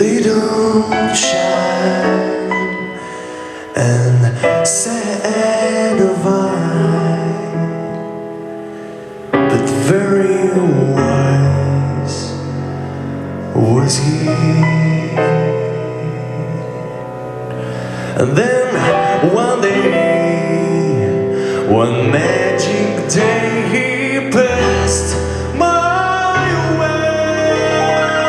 little shine and sad of eye, but very wise was he. And then one day, one magic day, he passed my way.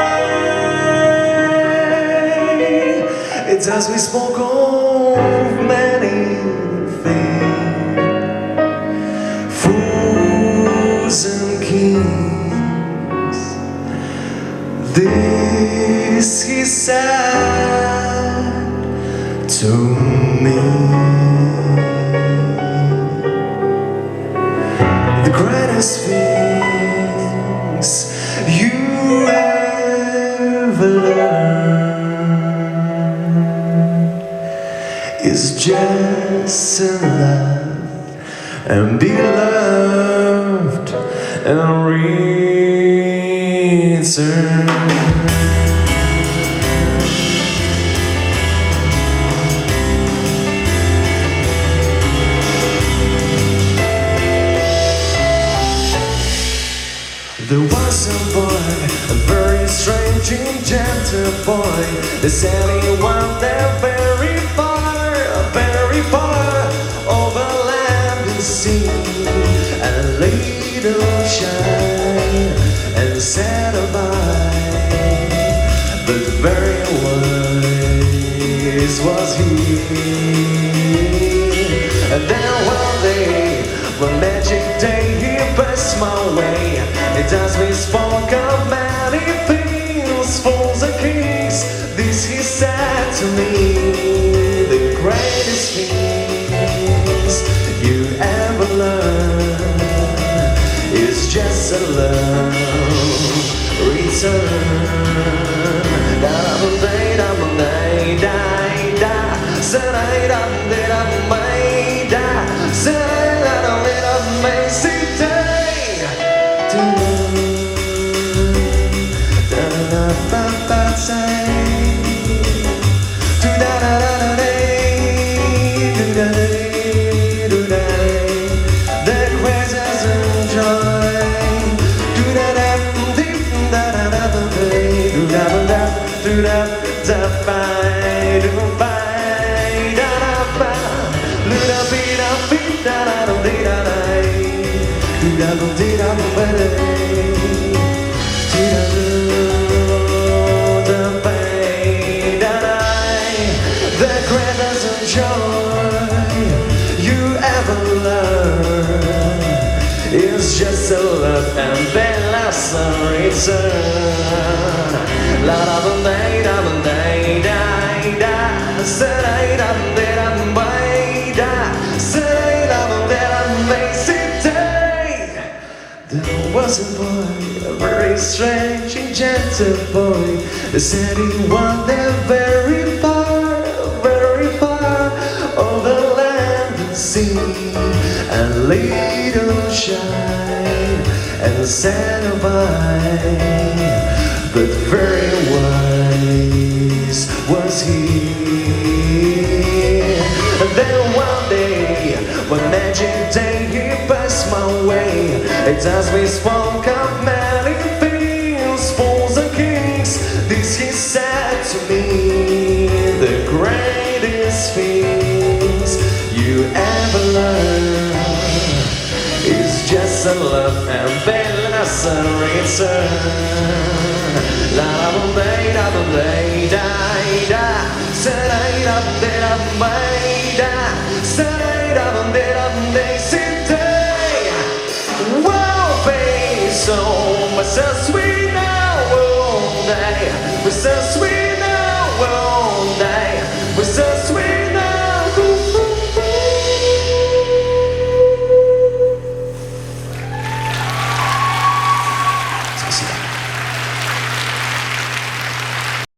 It's as we spoke of many things, fools and kings. This he said to me. The greatest things you ever learned is just to love and be loved and return. There was a boy, a very strange and gentle boy. They said he went there very far over land and sea, and a little shine and said goodbye. But very wise was he. And then one day, one magic day, he passed my way. It as we spoke of many things, fools and kings. This he said to me, the greatest things you ever learn is just a love return. The greatest joy you ever learn is just a love and then last return. La da da da da da da There was a boy, a very strange and gentle boy. They said he wandered very far over land and sea, and little shine and said goodbye. But very wise was he. And then one day, one magic day, he passed my way. It's as we spoke of many things, fools and kings. This he said to me, the greatest things you ever learn is just a love and then a return. La da da da da da da so much so sweet now all day, we're so sweet.